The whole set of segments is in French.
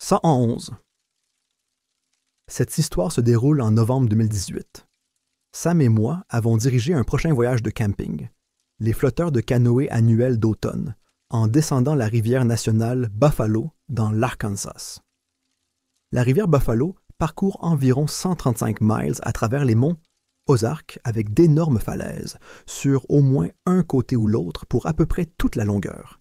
111. Cette histoire se déroule en novembre 2018. Sam et moi avons dirigé un prochain voyage de camping, les flotteurs de canoë annuels d'automne, en descendant la rivière nationale Buffalo dans l'Arkansas. La rivière Buffalo parcourt environ 135 miles à travers les monts Ozarks avec d'énormes falaises, sur au moins un côté ou l'autre pour à peu près toute la longueur.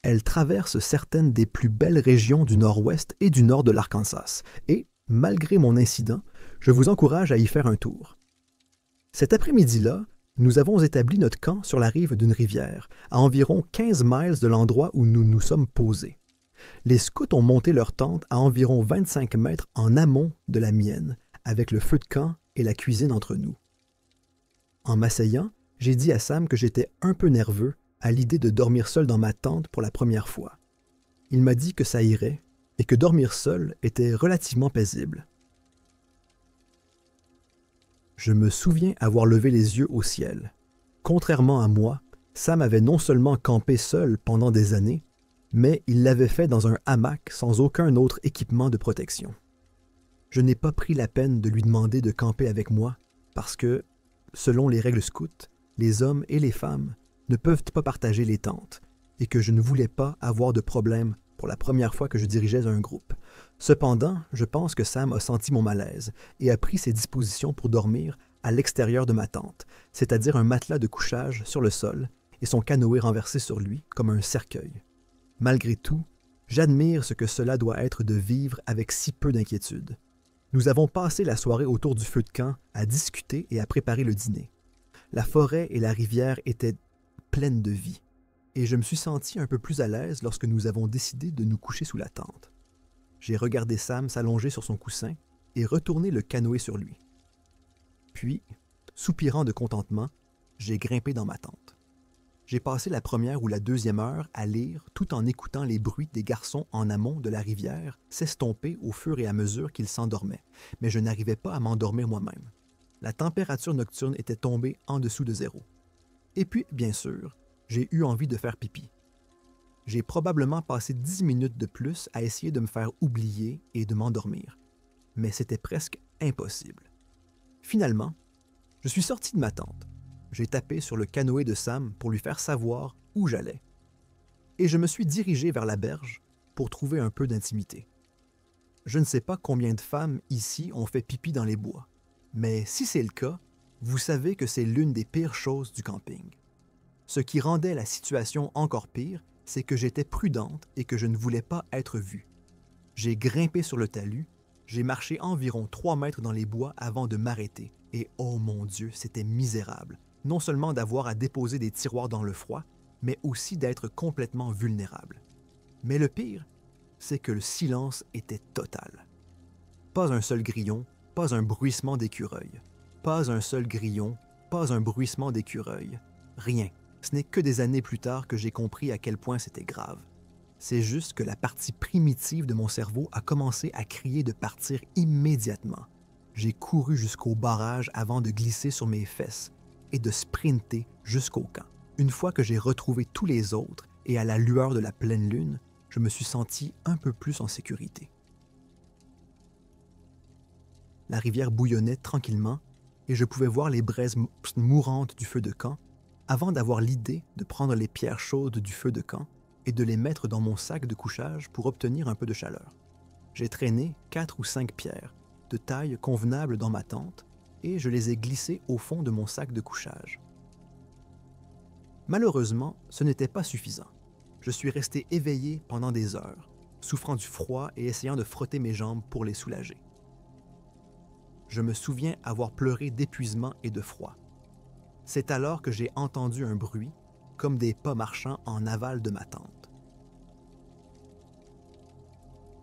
Elle traverse certaines des plus belles régions du nord-ouest et du nord de l'Arkansas, et, malgré mon incident, je vous encourage à y faire un tour. Cet après-midi-là, nous avons établi notre camp sur la rive d'une rivière, à environ 15 miles de l'endroit où nous nous sommes posés. Les scouts ont monté leur tente à environ 25 mètres en amont de la mienne, avec le feu de camp et la cuisine entre nous. En m'asseyant, j'ai dit à Sam que j'étais un peu nerveux à l'idée de dormir seul dans ma tente pour la première fois. Il m'a dit que ça irait et que dormir seul était relativement paisible. Je me souviens avoir levé les yeux au ciel. Contrairement à moi, Sam avait non seulement campé seul pendant des années, mais il l'avait fait dans un hamac sans aucun autre équipement de protection. Je n'ai pas pris la peine de lui demander de camper avec moi parce que, selon les règles scouts, les hommes et les femmes ne peuvent pas partager les tentes et que je ne voulais pas avoir de problème pour la première fois que je dirigeais un groupe. Cependant, je pense que Sam a senti mon malaise et a pris ses dispositions pour dormir à l'extérieur de ma tente, c'est-à-dire un matelas de couchage sur le sol et son canoë renversé sur lui comme un cercueil. Malgré tout, j'admire ce que cela doit être de vivre avec si peu d'inquiétude. Nous avons passé la soirée autour du feu de camp à discuter et à préparer le dîner. La forêt et la rivière étaient pleines de vie, et je me suis senti un peu plus à l'aise lorsque nous avons décidé de nous coucher sous la tente. J'ai regardé Sam s'allonger sur son coussin et retourner le canoë sur lui. Puis, soupirant de contentement, j'ai grimpé dans ma tente. J'ai passé la première ou la deuxième heure à lire tout en écoutant les bruits des garçons en amont de la rivière s'estomper au fur et à mesure qu'ils s'endormaient, mais je n'arrivais pas à m'endormir moi-même. La température nocturne était tombée en dessous de 0. Et puis, bien sûr, j'ai eu envie de faire pipi. J'ai probablement passé 10 minutes de plus à essayer de me faire oublier et de m'endormir, mais c'était presque impossible. Finalement, je suis sorti de ma tente. J'ai tapé sur le canoë de Sam pour lui faire savoir où j'allais. Et je me suis dirigé vers la berge pour trouver un peu d'intimité. Je ne sais pas combien de femmes ici ont fait pipi dans les bois, mais si c'est le cas, vous savez que c'est l'une des pires choses du camping. Ce qui rendait la situation encore pire, c'est que j'étais prudente et que je ne voulais pas être vue. J'ai grimpé sur le talus, j'ai marché environ 3 mètres dans les bois avant de m'arrêter, et oh mon Dieu, c'était misérable. Non seulement d'avoir à déposer des tiroirs dans le froid, mais aussi d'être complètement vulnérable. Mais le pire, c'est que le silence était total. Pas un seul grillon, pas un bruissement d'écureuil. Pas un seul grillon, pas un bruissement d'écureuil. Rien. Ce n'est que des années plus tard que j'ai compris à quel point c'était grave. C'est juste que la partie primitive de mon cerveau a commencé à crier de partir immédiatement. J'ai couru jusqu'au barrage avant de glisser sur mes fesses et de sprinter jusqu'au camp. Une fois que j'ai retrouvé tous les autres et à la lueur de la pleine lune, je me suis senti un peu plus en sécurité. La rivière bouillonnait tranquillement et je pouvais voir les braises mourantes du feu de camp avant d'avoir l'idée de prendre les pierres chaudes du feu de camp et de les mettre dans mon sac de couchage pour obtenir un peu de chaleur. J'ai traîné 4 ou 5 pierres de taille convenable dans ma tente et je les ai glissées au fond de mon sac de couchage. Malheureusement, ce n'était pas suffisant. Je suis resté éveillé pendant des heures, souffrant du froid et essayant de frotter mes jambes pour les soulager. Je me souviens avoir pleuré d'épuisement et de froid. C'est alors que j'ai entendu un bruit, comme des pas marchant en aval de ma tente.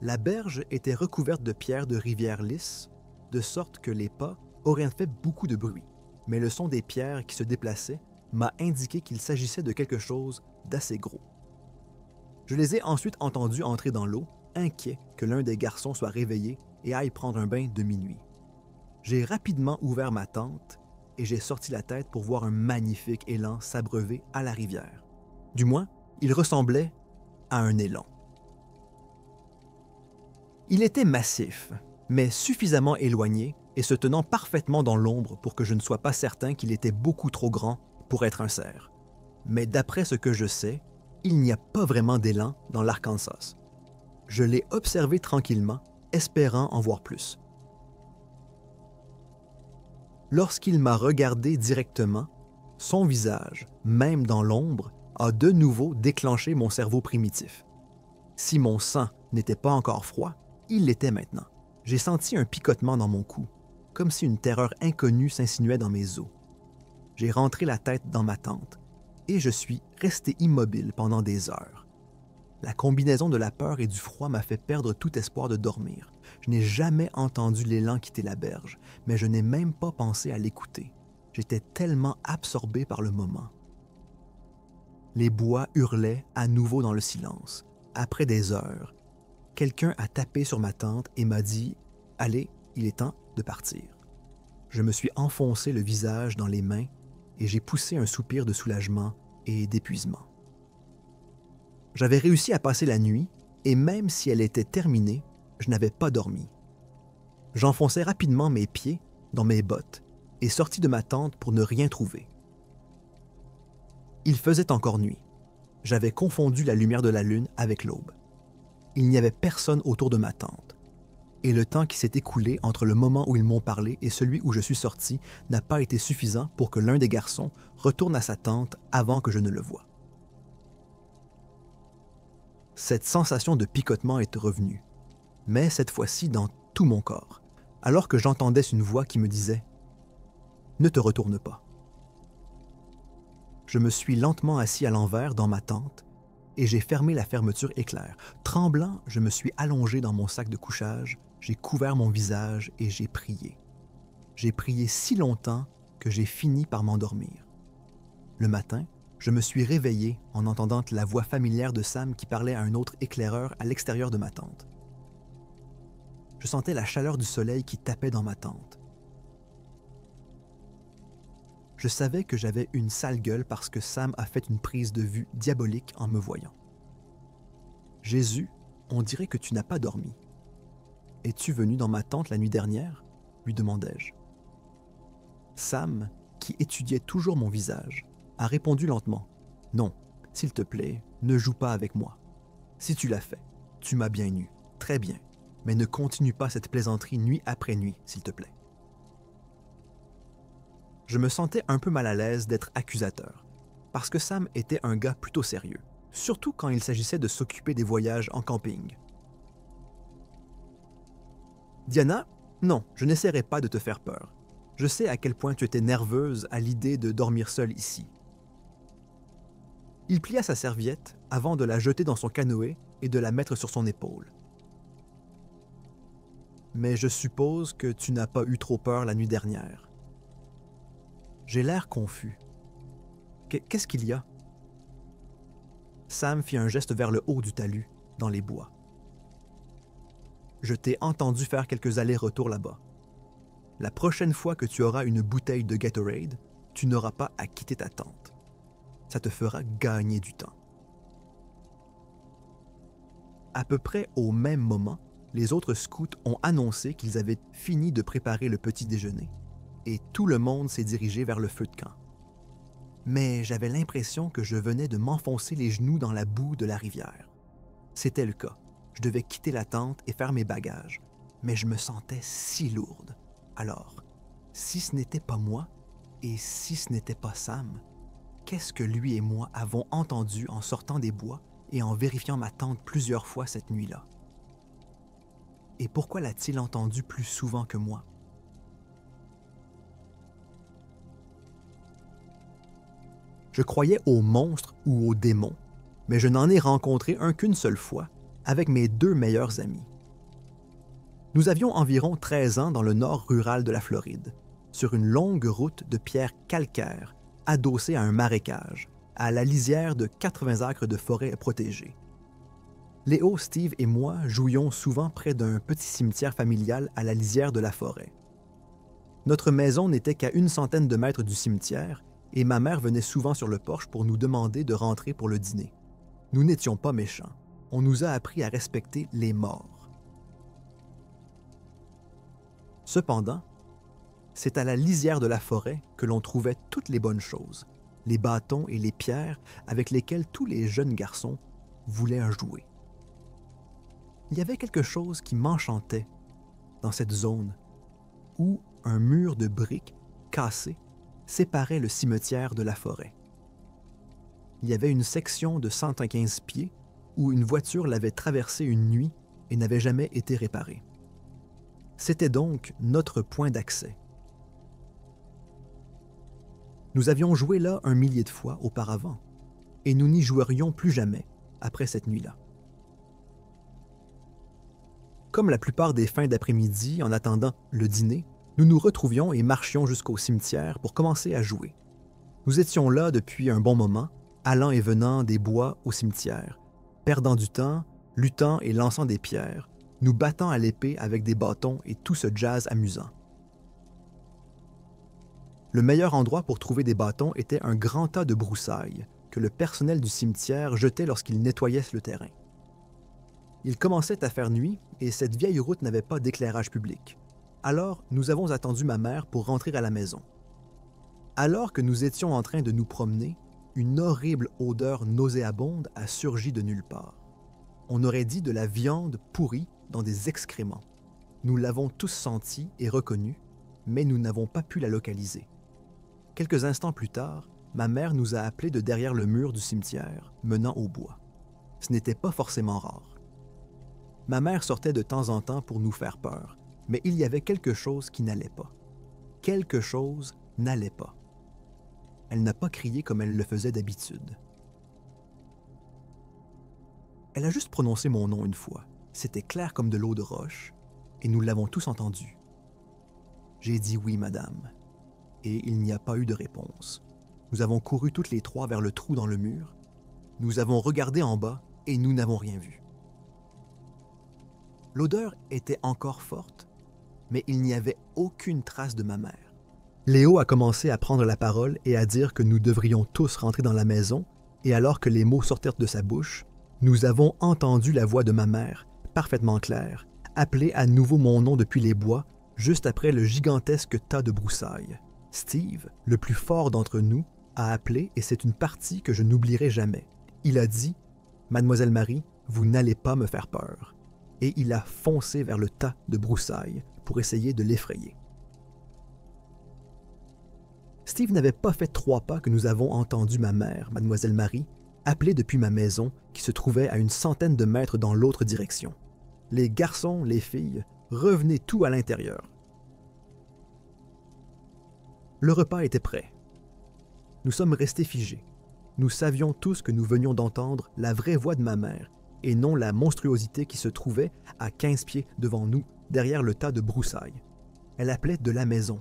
La berge était recouverte de pierres de rivière lisse, de sorte que les pas auraient fait beaucoup de bruit, mais le son des pierres qui se déplaçaient m'a indiqué qu'il s'agissait de quelque chose d'assez gros. Je les ai ensuite entendus entrer dans l'eau, inquiets que l'un des garçons soit réveillé et aille prendre un bain de minuit. J'ai rapidement ouvert ma tente et j'ai sorti la tête pour voir un magnifique élan s'abreuver à la rivière. Du moins, il ressemblait à un élan. Il était massif, mais suffisamment éloigné et se tenant parfaitement dans l'ombre pour que je ne sois pas certain qu'il était beaucoup trop grand pour être un cerf. Mais d'après ce que je sais, il n'y a pas vraiment d'élan dans l'Arkansas. Je l'ai observé tranquillement, espérant en voir plus. Lorsqu'il m'a regardé directement, son visage, même dans l'ombre, a de nouveau déclenché mon cerveau primitif. Si mon sang n'était pas encore froid, il l'était maintenant. J'ai senti un picotement dans mon cou, comme si une terreur inconnue s'insinuait dans mes os. J'ai rentré la tête dans ma tente et je suis resté immobile pendant des heures. La combinaison de la peur et du froid m'a fait perdre tout espoir de dormir. Je n'ai jamais entendu l'élan quitter la berge, mais je n'ai même pas pensé à l'écouter. J'étais tellement absorbé par le moment. Les bois hurlaient à nouveau dans le silence. Après des heures, quelqu'un a tapé sur ma tente et m'a dit « Allez, il est temps de partir ». Je me suis enfoncé le visage dans les mains et j'ai poussé un soupir de soulagement et d'épuisement. J'avais réussi à passer la nuit et même si elle était terminée, je n'avais pas dormi. J'enfonçai rapidement mes pieds dans mes bottes et sortis de ma tente pour ne rien trouver. Il faisait encore nuit. J'avais confondu la lumière de la lune avec l'aube. Il n'y avait personne autour de ma tente. Et le temps qui s'est écoulé entre le moment où ils m'ont parlé et celui où je suis sorti n'a pas été suffisant pour que l'un des garçons retourne à sa tente avant que je ne le voie. Cette sensation de picotement est revenue, mais cette fois-ci dans tout mon corps, alors que j'entendais une voix qui me disait « Ne te retourne pas ». Je me suis lentement assis à l'envers dans ma tente et j'ai fermé la fermeture éclair. Tremblant, je me suis allongé dans mon sac de couchage, j'ai couvert mon visage et j'ai prié. J'ai prié si longtemps que j'ai fini par m'endormir. Le matin, je me suis réveillé en entendant la voix familière de Sam qui parlait à un autre éclaireur à l'extérieur de ma tente. Je sentais la chaleur du soleil qui tapait dans ma tente. Je savais que j'avais une sale gueule parce que Sam a fait une prise de vue diabolique en me voyant. « Jésus, on dirait que tu n'as pas dormi. Es-tu venu dans ma tente la nuit dernière ?» lui demandai-je. Sam, qui étudiait toujours mon visage, a répondu lentement « Non, s'il te plaît, ne joue pas avec moi. Si tu l'as fait, tu m'as bien eu, très bien, mais ne continue pas cette plaisanterie nuit après nuit, s'il te plaît. » Je me sentais un peu mal à l'aise d'être accusateur, parce que Sam était un gars plutôt sérieux, surtout quand il s'agissait de s'occuper des voyages en camping. « Diana, non, je n'essaierai pas de te faire peur. Je sais à quel point tu étais nerveuse à l'idée de dormir seule ici. » Il plia sa serviette avant de la jeter dans son canoë et de la mettre sur son épaule. « Mais je suppose que tu n'as pas eu trop peur la nuit dernière. » J'ai l'air confus. Qu'est-ce qu'il y a? Sam fit un geste vers le haut du talus, dans les bois. Je t'ai entendu faire quelques allers-retours là-bas. La prochaine fois que tu auras une bouteille de Gatorade, tu n'auras pas à quitter ta tente. Ça te fera gagner du temps. À peu près au même moment, les autres scouts ont annoncé qu'ils avaient fini de préparer le petit déjeuner et tout le monde s'est dirigé vers le feu de camp. Mais j'avais l'impression que je venais de m'enfoncer les genoux dans la boue de la rivière. C'était le cas. Je devais quitter la tente et faire mes bagages, mais je me sentais si lourde. Alors, si ce n'était pas moi, et si ce n'était pas Sam, qu'est-ce que lui et moi avons entendu en sortant des bois et en vérifiant ma tente plusieurs fois cette nuit-là? Et pourquoi l'a-t-il entendu plus souvent que moi? Je croyais aux monstres ou aux démons, mais je n'en ai rencontré un qu'une seule fois avec mes 2 meilleurs amis. Nous avions environ 13 ans dans le nord rural de la Floride, sur une longue route de pierres calcaires adossée à un marécage, à la lisière de 80 acres de forêt protégée. Léo, Steve et moi jouions souvent près d'un petit cimetière familial à la lisière de la forêt. Notre maison n'était qu'à 100 de mètres du cimetière et ma mère venait souvent sur le porche pour nous demander de rentrer pour le dîner. Nous n'étions pas méchants. On nous a appris à respecter les morts. Cependant, c'est à la lisière de la forêt que l'on trouvait toutes les bonnes choses, les bâtons et les pierres avec lesquels tous les jeunes garçons voulaient jouer. Il y avait quelque chose qui m'enchantait dans cette zone où un mur de briques cassé séparait le cimetière de la forêt. Il y avait une section de 115 pieds où une voiture l'avait traversée une nuit et n'avait jamais été réparée. C'était donc notre point d'accès. Nous avions joué là 1 millier de fois auparavant, et nous n'y jouerions plus jamais après cette nuit-là. Comme la plupart des fins d'après-midi, en attendant le dîner, nous nous retrouvions et marchions jusqu'au cimetière pour commencer à jouer. Nous étions là depuis un bon moment, allant et venant des bois au cimetière, perdant du temps, luttant et lançant des pierres, nous battant à l'épée avec des bâtons et tout ce jazz amusant. Le meilleur endroit pour trouver des bâtons était un grand tas de broussailles que le personnel du cimetière jetait lorsqu'il nettoyait le terrain. Il commençait à faire nuit et cette vieille route n'avait pas d'éclairage public. Alors, nous avons attendu ma mère pour rentrer à la maison. Alors que nous étions en train de nous promener, une horrible odeur nauséabonde a surgi de nulle part. On aurait dit de la viande pourrie dans des excréments. Nous l'avons tous sentie et reconnue, mais nous n'avons pas pu la localiser. Quelques instants plus tard, ma mère nous a appelés de derrière le mur du cimetière, menant au bois. Ce n'était pas forcément rare. Ma mère sortait de temps en temps pour nous faire peur, mais il y avait quelque chose qui n'allait pas. Quelque chose n'allait pas. Elle n'a pas crié comme elle le faisait d'habitude. Elle a juste prononcé mon nom une fois. C'était clair comme de l'eau de roche, et nous l'avons tous entendu. J'ai dit oui, madame, et il n'y a pas eu de réponse. Nous avons couru toutes les trois vers le trou dans le mur. Nous avons regardé en bas et nous n'avons rien vu. L'odeur était encore forte, mais il n'y avait aucune trace de ma mère. Léo a commencé à prendre la parole et à dire que nous devrions tous rentrer dans la maison, et alors que les mots sortirent de sa bouche, nous avons entendu la voix de ma mère, parfaitement claire, appeler à nouveau mon nom depuis les bois, juste après le gigantesque tas de broussailles. Steve, le plus fort d'entre nous, a appelé et c'est une partie que je n'oublierai jamais. Il a dit « Mademoiselle Marie, vous n'allez pas me faire peur ». Et il a foncé vers le tas de broussailles pour essayer de l'effrayer. Steve n'avait pas fait 3 pas que nous avons entendu ma mère, Mademoiselle Marie, appeler depuis ma maison qui se trouvait à une centaine de mètres dans l'autre direction. Les garçons, les filles, revenaient tout à l'intérieur. Le repas était prêt. Nous sommes restés figés. Nous savions tous que nous venions d'entendre la vraie voix de ma mère et non la monstruosité qui se trouvait à 15 pieds devant nous, derrière le tas de broussailles. Elle appelait de la maison.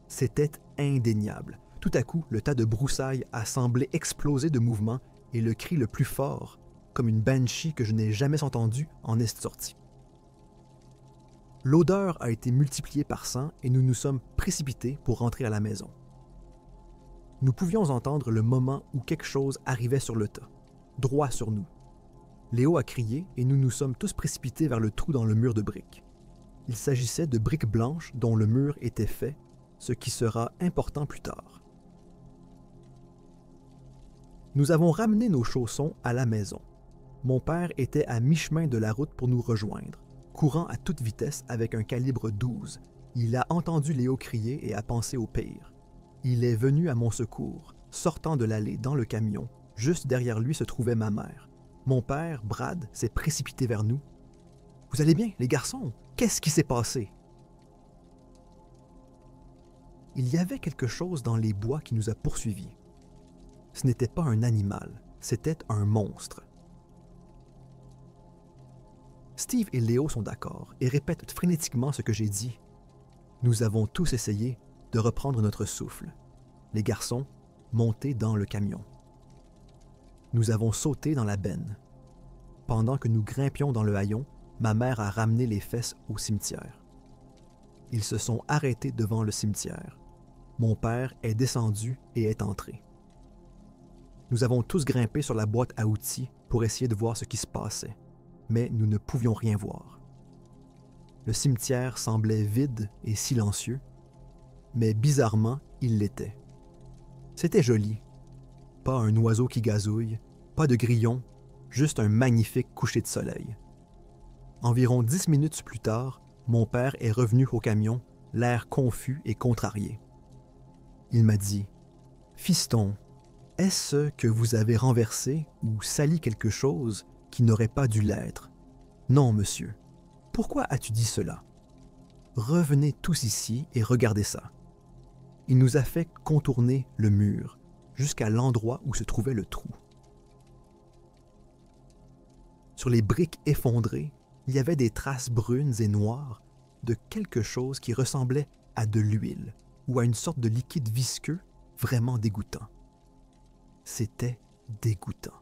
C'était indéniable. Tout à coup, le tas de broussailles a semblé exploser de mouvement et le cri le plus fort, comme une banshee que je n'ai jamais entendu, en est sorti. L'odeur a été multipliée par 100 et nous nous sommes précipités pour rentrer à la maison. Nous pouvions entendre le moment où quelque chose arrivait sur le tas, droit sur nous. Léo a crié et nous nous sommes tous précipités vers le trou dans le mur de briques. Il s'agissait de briques blanches dont le mur était fait, ce qui sera important plus tard. Nous avons ramené nos chaussons à la maison. Mon père était à mi-chemin de la route pour nous rejoindre, courant à toute vitesse avec un calibre 12. Il a entendu Léo crier et a pensé au pire. Il est venu à mon secours, sortant de l'allée dans le camion. Juste derrière lui se trouvait ma mère. Mon père, Brad, s'est précipité vers nous. « Vous allez bien, les garçons? Qu'est-ce qui s'est passé? » Il y avait quelque chose dans les bois qui nous a poursuivis. Ce n'était pas un animal, c'était un monstre. Steve et Léo sont d'accord et répètent frénétiquement ce que j'ai dit. Nous avons tous essayé de reprendre notre souffle. Les garçons montés dans le camion. Nous avons sauté dans la benne. Pendant que nous grimpions dans le haillon, ma mère a ramené les fesses au cimetière. Ils se sont arrêtés devant le cimetière. Mon père est descendu et est entré. Nous avons tous grimpé sur la boîte à outils pour essayer de voir ce qui se passait, mais nous ne pouvions rien voir. Le cimetière semblait vide et silencieux, mais bizarrement, il l'était. C'était joli. Pas un oiseau qui gazouille, pas de grillon, juste un magnifique coucher de soleil. Environ 10 minutes plus tard, mon père est revenu au camion, l'air confus et contrarié. Il m'a dit « Fiston, est-ce que vous avez renversé ou sali quelque chose qui n'aurait pas dû l'être? Non, monsieur. Pourquoi as-tu dit cela? Revenez tous ici et regardez ça. » Il nous a fait contourner le mur jusqu'à l'endroit où se trouvait le trou. Sur les briques effondrées, il y avait des traces brunes et noires de quelque chose qui ressemblait à de l'huile ou à une sorte de liquide visqueux vraiment dégoûtant. C'était dégoûtant.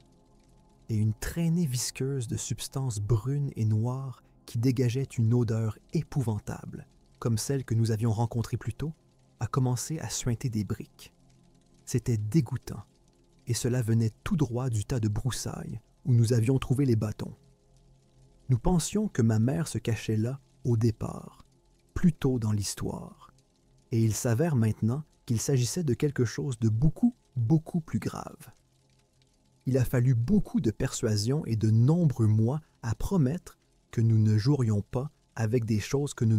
Et une traînée visqueuse de substances brunes et noires qui dégageait une odeur épouvantable, comme celle que nous avions rencontrée plus tôt, a commencé à suinter des briques. C'était dégoûtant, et cela venait tout droit du tas de broussailles où nous avions trouvé les bâtons. Nous pensions que ma mère se cachait là au départ, plus tôt dans l'histoire, et il s'avère maintenant qu'il s'agissait de quelque chose de beaucoup, beaucoup plus grave. Il a fallu beaucoup de persuasion et de nombreux mois à promettre que nous ne jouerions pas avec des choses que nous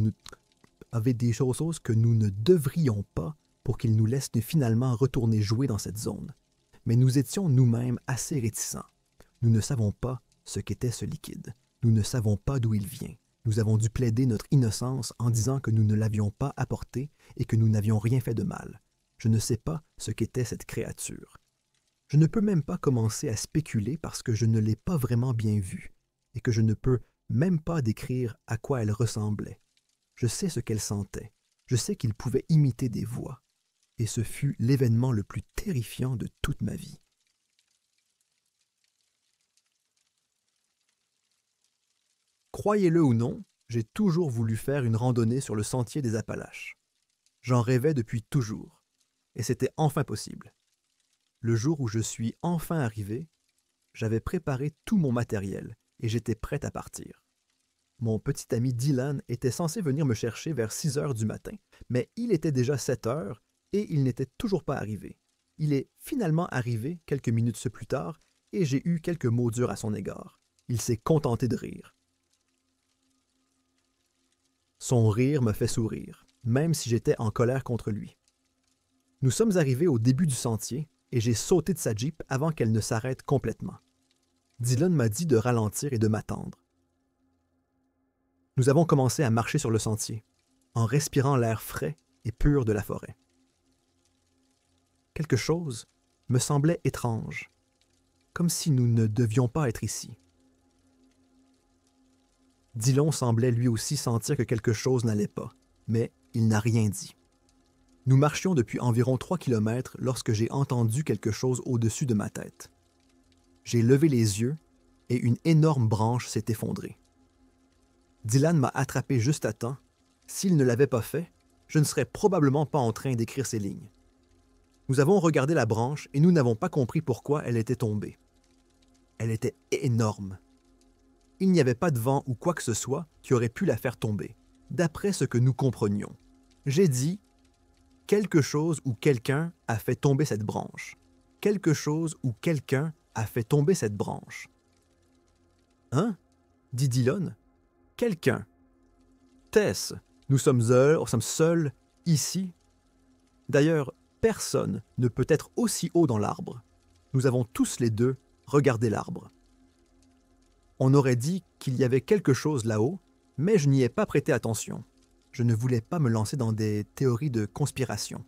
ne devrions pas pour qu'il nous laisse finalement retourner jouer dans cette zone. Mais nous étions nous-mêmes assez réticents. Nous ne savons pas ce qu'était ce liquide. Nous ne savons pas d'où il vient. Nous avons dû plaider notre innocence en disant que nous ne l'avions pas apporté et que nous n'avions rien fait de mal. Je ne sais pas ce qu'était cette créature. Je ne peux même pas commencer à spéculer parce que je ne l'ai pas vraiment bien vue et que je ne peux même pas décrire à quoi elle ressemblait. Je sais ce qu'elle sentait. Je sais qu'il pouvait imiter des voix. Et ce fut l'événement le plus terrifiant de toute ma vie. Croyez-le ou non, j'ai toujours voulu faire une randonnée sur le sentier des Appalaches. J'en rêvais depuis toujours, et c'était enfin possible. Le jour où je suis enfin arrivé, j'avais préparé tout mon matériel et j'étais prêt à partir. Mon petit ami Dylan était censé venir me chercher vers 6 heures du matin, mais il était déjà 7 heures et il n'était toujours pas arrivé. Il est finalement arrivé quelques minutes plus tard et j'ai eu quelques mots durs à son égard. Il s'est contenté de rire. Son rire me fait sourire, même si j'étais en colère contre lui. Nous sommes arrivés au début du sentier et j'ai sauté de sa Jeep avant qu'elle ne s'arrête complètement. Dylan m'a dit de ralentir et de m'attendre. Nous avons commencé à marcher sur le sentier, en respirant l'air frais et pur de la forêt. Quelque chose me semblait étrange, comme si nous ne devions pas être ici. Dylan semblait lui aussi sentir que quelque chose n'allait pas, mais il n'a rien dit. Nous marchions depuis environ 3 kilomètres lorsque j'ai entendu quelque chose au-dessus de ma tête. J'ai levé les yeux et une énorme branche s'est effondrée. Dylan m'a attrapé juste à temps. S'il ne l'avait pas fait, je ne serais probablement pas en train d'écrire ces lignes. Nous avons regardé la branche et nous n'avons pas compris pourquoi elle était tombée. Elle était énorme. Il n'y avait pas de vent ou quoi que ce soit qui aurait pu la faire tomber, d'après ce que nous comprenions. J'ai dit « quelque chose ou quelqu'un a fait tomber cette branche. Quelque chose ou quelqu'un a fait tomber cette branche. » « Hein? » dit Dylan. « Quelqu'un. Tess, nous sommes seuls ici. D'ailleurs, personne ne peut être aussi haut dans l'arbre. Nous avons tous les deux regardé l'arbre. On aurait dit qu'il y avait quelque chose là-haut, mais je n'y ai pas prêté attention. Je ne voulais pas me lancer dans des théories de conspiration,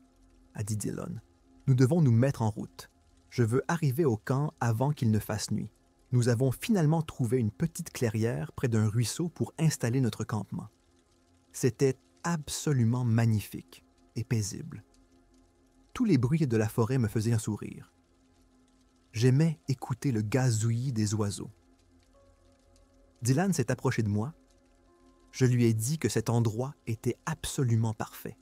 a dit Dylan. Nous devons nous mettre en route. Je veux arriver au camp avant qu'il ne fasse nuit. Nous avons finalement trouvé une petite clairière près d'un ruisseau pour installer notre campement. C'était absolument magnifique et paisible. Tous les bruits de la forêt me faisaient un sourire. J'aimais écouter le gazouillis des oiseaux. Dylan s'est approché de moi. Je lui ai dit que cet endroit était absolument parfait.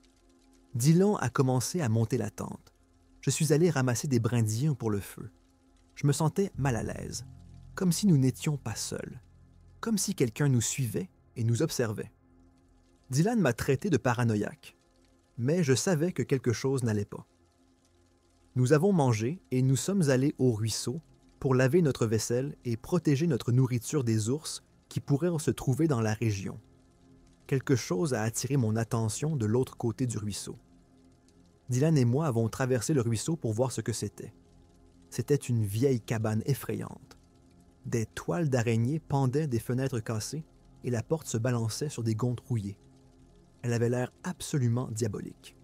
Dylan a commencé à monter la tente. Je suis allé ramasser des brindilles pour le feu. Je me sentais mal à l'aise, comme si nous n'étions pas seuls, comme si quelqu'un nous suivait et nous observait. Dylan m'a traité de paranoïaque, mais je savais que quelque chose n'allait pas. Nous avons mangé et nous sommes allés au ruisseau pour laver notre vaisselle et protéger notre nourriture des ours qui pourraient se trouver dans la région. Quelque chose a attiré mon attention de l'autre côté du ruisseau. Dylan et moi avons traversé le ruisseau pour voir ce que c'était. C'était une vieille cabane effrayante. Des toiles d'araignée pendaient des fenêtres cassées et la porte se balançait sur des gonds rouillés. Elle avait l'air absolument diabolique.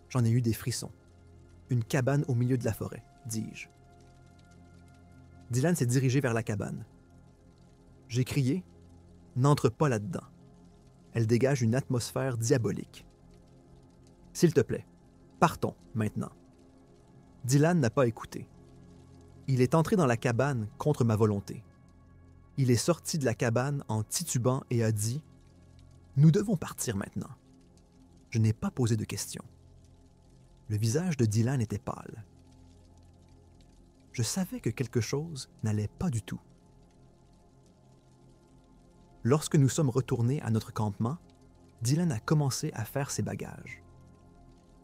J'en ai eu des frissons. Une cabane au milieu de la forêt, dis-je. Dylan s'est dirigé vers la cabane. J'ai crié « N'entre pas là-dedans. Elle dégage une atmosphère diabolique. S'il te plaît, partons maintenant. » Dylan n'a pas écouté. Il est entré dans la cabane contre ma volonté. Il est sorti de la cabane en titubant et a dit « Nous devons partir maintenant. » Je n'ai pas posé de questions. Le visage de Dylan était pâle. Je savais que quelque chose n'allait pas du tout. Lorsque nous sommes retournés à notre campement, Dylan a commencé à faire ses bagages.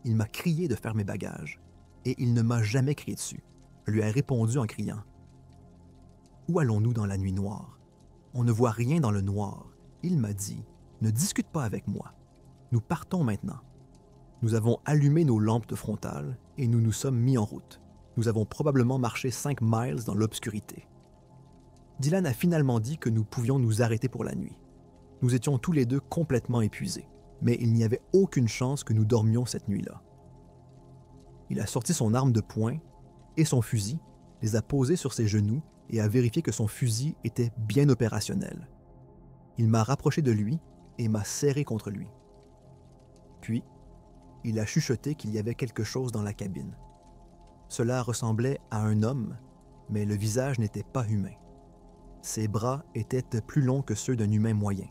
Il m'a crié de faire mes bagages, et il ne m'a jamais crié dessus. Je lui ai répondu en criant « Où allons-nous dans la nuit noire? On ne voit rien dans le noir. » Il m'a dit « Ne discute pas avec moi. Nous partons maintenant. » Nous avons allumé nos lampes de frontale et nous nous sommes mis en route. Nous avons probablement marché 5 miles dans l'obscurité. Dylan a finalement dit que nous pouvions nous arrêter pour la nuit. Nous étions tous les deux complètement épuisés, mais il n'y avait aucune chance que nous dormions cette nuit-là. Il a sorti son arme de poing et son fusil, les a posés sur ses genoux et a vérifié que son fusil était bien opérationnel. Il m'a rapproché de lui et m'a serré contre lui. Puis, il a chuchoté qu'il y avait quelque chose dans la cabine. Cela ressemblait à un homme, mais le visage n'était pas humain. Ses bras étaient plus longs que ceux d'un humain moyen.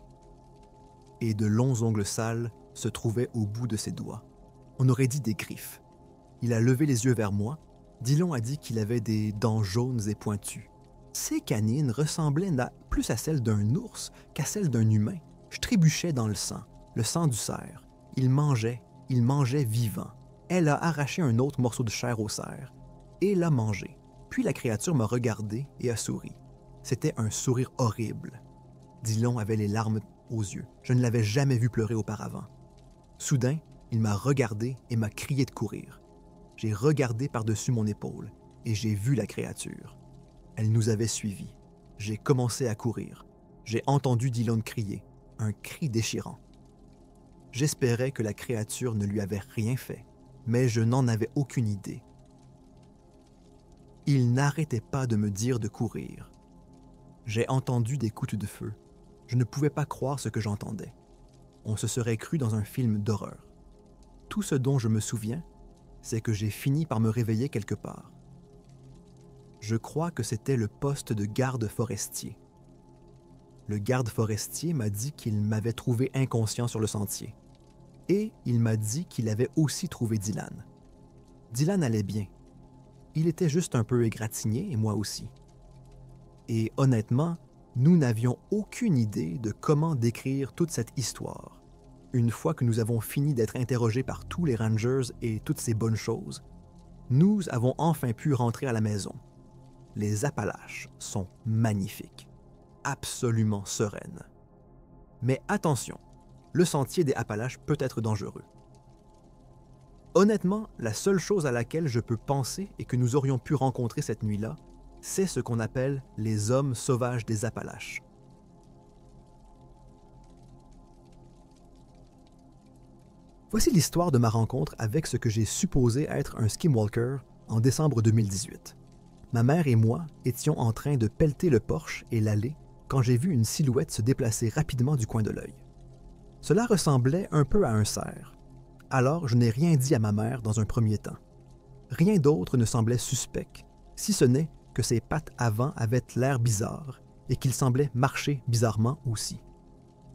Et de longs ongles sales se trouvaient au bout de ses doigts. On aurait dit des griffes. Il a levé les yeux vers moi. Dylan a dit qu'il avait des dents jaunes et pointues. Ses canines ressemblaient plus à celles d'un ours qu'à celles d'un humain. Je trébuchais dans le sang du cerf. Il mangeait vivant. Elle a arraché un autre morceau de chair au cerf et l'a mangé. Puis la créature m'a regardé et a souri. C'était un sourire horrible. Dylan avait les larmes aux yeux. Je ne l'avais jamais vu pleurer auparavant. Soudain, il m'a regardé et m'a crié de courir. J'ai regardé par-dessus mon épaule et j'ai vu la créature. Elle nous avait suivis. J'ai commencé à courir. J'ai entendu Dylan crier, un cri déchirant. J'espérais que la créature ne lui avait rien fait, mais je n'en avais aucune idée. Il n'arrêtait pas de me dire de courir. J'ai entendu des coups de feu. Je ne pouvais pas croire ce que j'entendais. On se serait cru dans un film d'horreur. Tout ce dont je me souviens, c'est que j'ai fini par me réveiller quelque part. Je crois que c'était le poste de garde forestier. Le garde forestier m'a dit qu'il m'avait trouvé inconscient sur le sentier. Et il m'a dit qu'il avait aussi trouvé Dylan. Dylan allait bien. Il était juste un peu égratigné et moi aussi. Et honnêtement, nous n'avions aucune idée de comment décrire toute cette histoire. Une fois que nous avons fini d'être interrogés par tous les rangers et toutes ces bonnes choses, nous avons enfin pu rentrer à la maison. Les Appalaches sont magnifiques, absolument sereines. Mais attention, le sentier des Appalaches peut être dangereux. Honnêtement, la seule chose à laquelle je peux penser et que nous aurions pu rencontrer cette nuit-là, c'est ce qu'on appelle les hommes sauvages des Appalaches. Voici l'histoire de ma rencontre avec ce que j'ai supposé être un skinwalker en décembre 2018. Ma mère et moi étions en train de pelleter le porche et l'allée quand j'ai vu une silhouette se déplacer rapidement du coin de l'œil. Cela ressemblait un peu à un cerf. Alors je n'ai rien dit à ma mère dans un premier temps. Rien d'autre ne semblait suspect, si ce n'est que ses pattes avant avaient l'air bizarres et qu'il semblait marcher bizarrement aussi.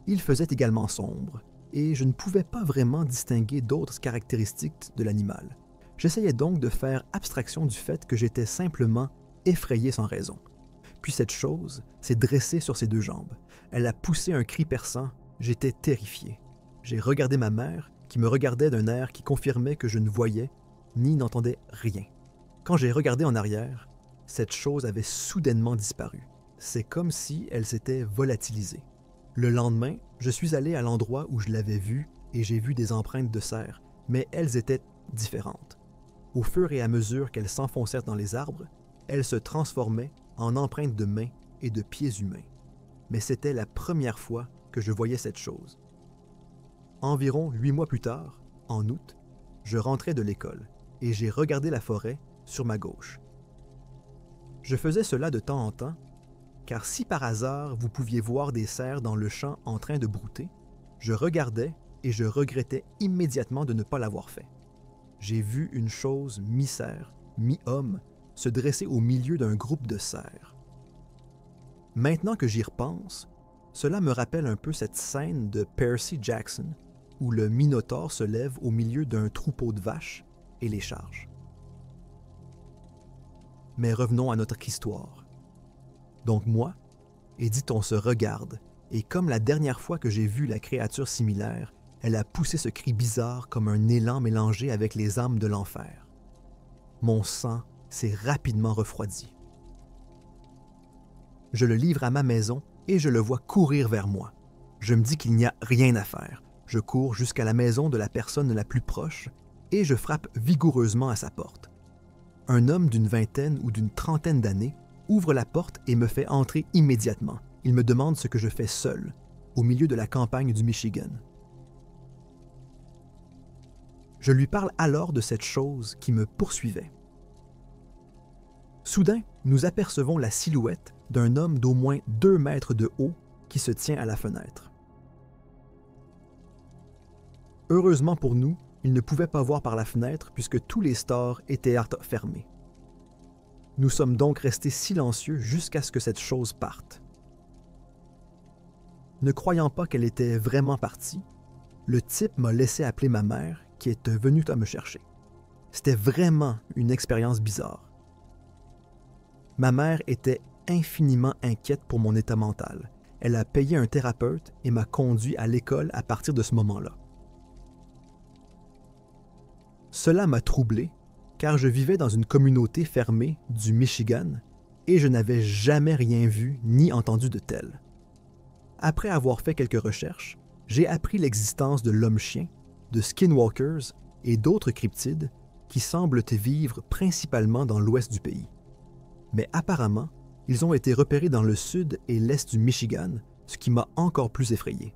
Il faisait également sombre, et je ne pouvais pas vraiment distinguer d'autres caractéristiques de l'animal. J'essayais donc de faire abstraction du fait que j'étais simplement effrayé sans raison. Puis cette chose s'est dressée sur ses deux jambes. Elle a poussé un cri perçant. J'étais terrifié. J'ai regardé ma mère, qui me regardait d'un air qui confirmait que je ne voyais ni n'entendais rien. Quand j'ai regardé en arrière, cette chose avait soudainement disparu. C'est comme si elle s'était volatilisée. Le lendemain, je suis allé à l'endroit où je l'avais vue et j'ai vu des empreintes de cerf, mais elles étaient différentes. Au fur et à mesure qu'elles s'enfoncèrent dans les arbres, elles se transformaient en empreintes de mains et de pieds humains. Mais c'était la première fois que je voyais cette chose. Environ 8 mois plus tard, en août, je rentrais de l'école et j'ai regardé la forêt sur ma gauche. Je faisais cela de temps en temps, car si par hasard vous pouviez voir des cerfs dans le champ en train de brouter, je regardais et je regrettais immédiatement de ne pas l'avoir fait. J'ai vu une chose mi-cerf, mi-homme, se dresser au milieu d'un groupe de cerfs. Maintenant que j'y repense, cela me rappelle un peu cette scène de Percy Jackson où le Minotaure se lève au milieu d'un troupeau de vaches et les charge. Mais revenons à notre histoire. Donc moi, Edith, on se regarde, et comme la dernière fois que j'ai vu la créature similaire, elle a poussé ce cri bizarre comme un élan mélangé avec les âmes de l'enfer. Mon sang s'est rapidement refroidi. Je le livre à ma maison et je le vois courir vers moi. Je me dis qu'il n'y a rien à faire. Je cours jusqu'à la maison de la personne la plus proche et je frappe vigoureusement à sa porte. Un homme d'une vingtaine ou d'une trentaine d'années ouvre la porte et me fait entrer immédiatement. Il me demande ce que je fais seul, au milieu de la campagne du Michigan. Je lui parle alors de cette chose qui me poursuivait. Soudain, nous apercevons la silhouette d'un homme d'au moins 2 mètres de haut qui se tient à la fenêtre. Heureusement pour nous, il ne pouvait pas voir par la fenêtre puisque tous les stores étaient fermés. Nous sommes donc restés silencieux jusqu'à ce que cette chose parte. Ne croyant pas qu'elle était vraiment partie, le type m'a laissé appeler ma mère qui est venue à me chercher. C'était vraiment une expérience bizarre. Ma mère était infiniment inquiète pour mon état mental. Elle a payé un thérapeute et m'a conduit à l'école à partir de ce moment-là. Cela m'a troublé car je vivais dans une communauté fermée du Michigan et je n'avais jamais rien vu ni entendu de tel. Après avoir fait quelques recherches, j'ai appris l'existence de l'homme-chien, de skinwalkers et d'autres cryptides qui semblent vivre principalement dans l'ouest du pays. Mais apparemment, ils ont été repérés dans le sud et l'est du Michigan, ce qui m'a encore plus effrayé.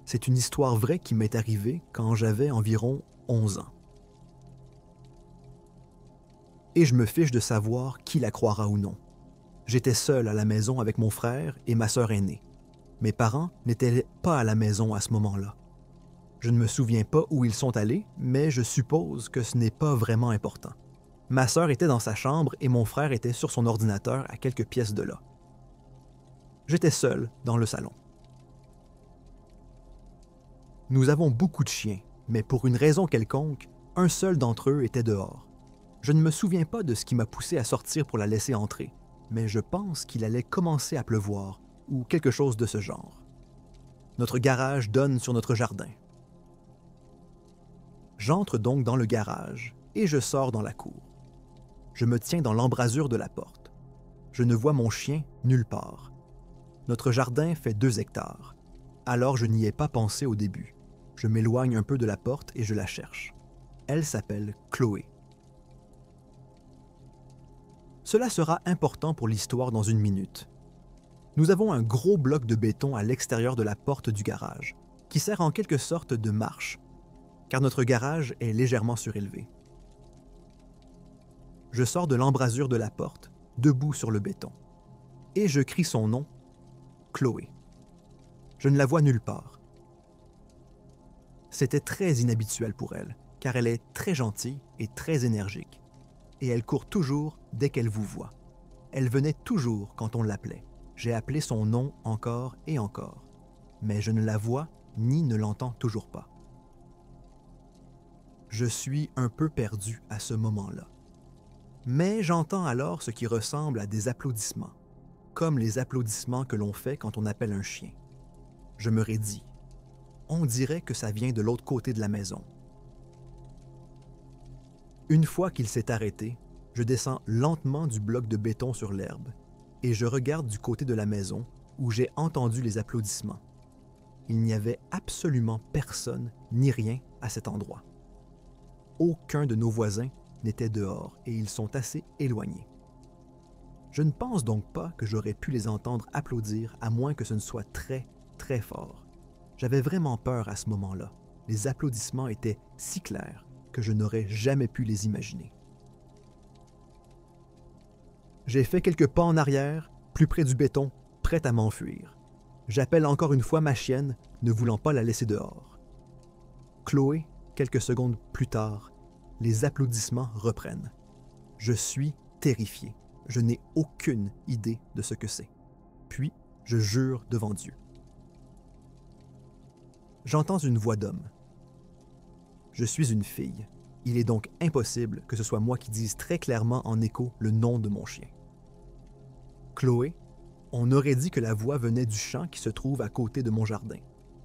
C'est une histoire vraie qui m'est arrivée quand j'avais environ 11 ans. Et je me fiche de savoir qui la croira ou non. J'étais seul à la maison avec mon frère et ma sœur aînée. Mes parents n'étaient pas à la maison à ce moment-là. Je ne me souviens pas où ils sont allés, mais je suppose que ce n'est pas vraiment important. Ma sœur était dans sa chambre et mon frère était sur son ordinateur à quelques pièces de là. J'étais seul dans le salon. Nous avons beaucoup de chiens, mais pour une raison quelconque, un seul d'entre eux était dehors. Je ne me souviens pas de ce qui m'a poussé à sortir pour la laisser entrer, mais je pense qu'il allait commencer à pleuvoir ou quelque chose de ce genre. Notre garage donne sur notre jardin. J'entre donc dans le garage et je sors dans la cour. Je me tiens dans l'embrasure de la porte. Je ne vois mon chien nulle part. Notre jardin fait 2 hectares, alors je n'y ai pas pensé au début. Je m'éloigne un peu de la porte et je la cherche. Elle s'appelle Chloé. Cela sera important pour l'histoire dans une minute. Nous avons un gros bloc de béton à l'extérieur de la porte du garage, qui sert en quelque sorte de marche, car notre garage est légèrement surélevé. Je sors de l'embrasure de la porte, debout sur le béton, et je crie son nom, Chloé. Je ne la vois nulle part. C'était très inhabituel pour elle, car elle est très gentille et très énergique, et elle court toujours dès qu'elle vous voit. Elle venait toujours quand on l'appelait. J'ai appelé son nom encore et encore, mais je ne la vois ni ne l'entends toujours pas. Je suis un peu perdu à ce moment-là. Mais j'entends alors ce qui ressemble à des applaudissements, comme les applaudissements que l'on fait quand on appelle un chien. Je me raidis. On dirait que ça vient de l'autre côté de la maison. Une fois qu'il s'est arrêté, je descends lentement du bloc de béton sur l'herbe et je regarde du côté de la maison où j'ai entendu les applaudissements. Il n'y avait absolument personne ni rien à cet endroit. Aucun de nos voisins n'était dehors et ils sont assez éloignés. Je ne pense donc pas que j'aurais pu les entendre applaudir à moins que ce ne soit très, très fort. J'avais vraiment peur à ce moment-là. Les applaudissements étaient si clairs que je n'aurais jamais pu les imaginer. J'ai fait quelques pas en arrière, plus près du béton, prêt à m'enfuir. J'appelle encore une fois ma chienne, ne voulant pas la laisser dehors. Chloé, quelques secondes plus tard, les applaudissements reprennent. Je suis terrifié. Je n'ai aucune idée de ce que c'est. Puis, je jure devant Dieu. J'entends une voix d'homme. Je suis une fille. Il est donc impossible que ce soit moi qui dise très clairement en écho le nom de mon chien. Chloé, on aurait dit que la voix venait du champ qui se trouve à côté de mon jardin.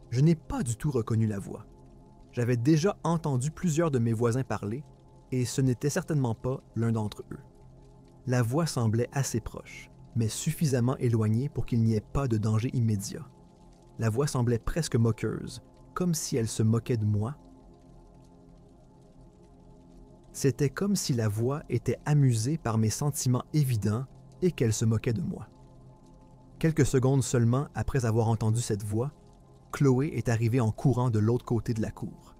Je n'ai pas du tout reconnu la voix. J'avais déjà entendu plusieurs de mes voisins parler, et ce n'était certainement pas l'un d'entre eux. La voix semblait assez proche, mais suffisamment éloignée pour qu'il n'y ait pas de danger immédiat. La voix semblait presque moqueuse, comme si elle se moquait de moi. C'était comme si la voix était amusée par mes sentiments évidents et qu'elle se moquait de moi. Quelques secondes seulement après avoir entendu cette voix, Chloé est arrivée en courant de l'autre côté de la cour.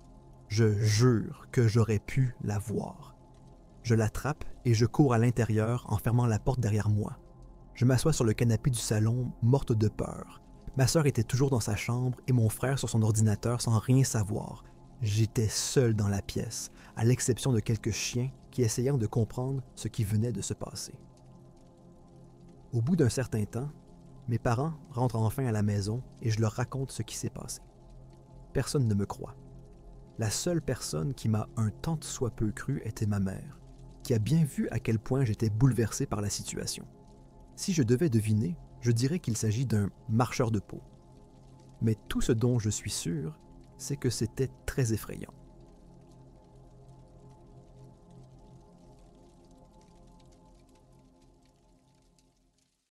Je jure que j'aurais pu la voir. Je l'attrape et je cours à l'intérieur en fermant la porte derrière moi. Je m'assois sur le canapé du salon, morte de peur. Ma sœur était toujours dans sa chambre et mon frère sur son ordinateur sans rien savoir. J'étais seul dans la pièce, à l'exception de quelques chiens qui essayaient de comprendre ce qui venait de se passer. Au bout d'un certain temps, mes parents rentrent enfin à la maison et je leur raconte ce qui s'est passé. Personne ne me croit. La seule personne qui m'a un tant soit peu cru était ma mère, qui a bien vu à quel point j'étais bouleversé par la situation. Si je devais deviner, je dirais qu'il s'agit d'un marcheur de peau. Mais tout ce dont je suis sûr, c'est que c'était très effrayant.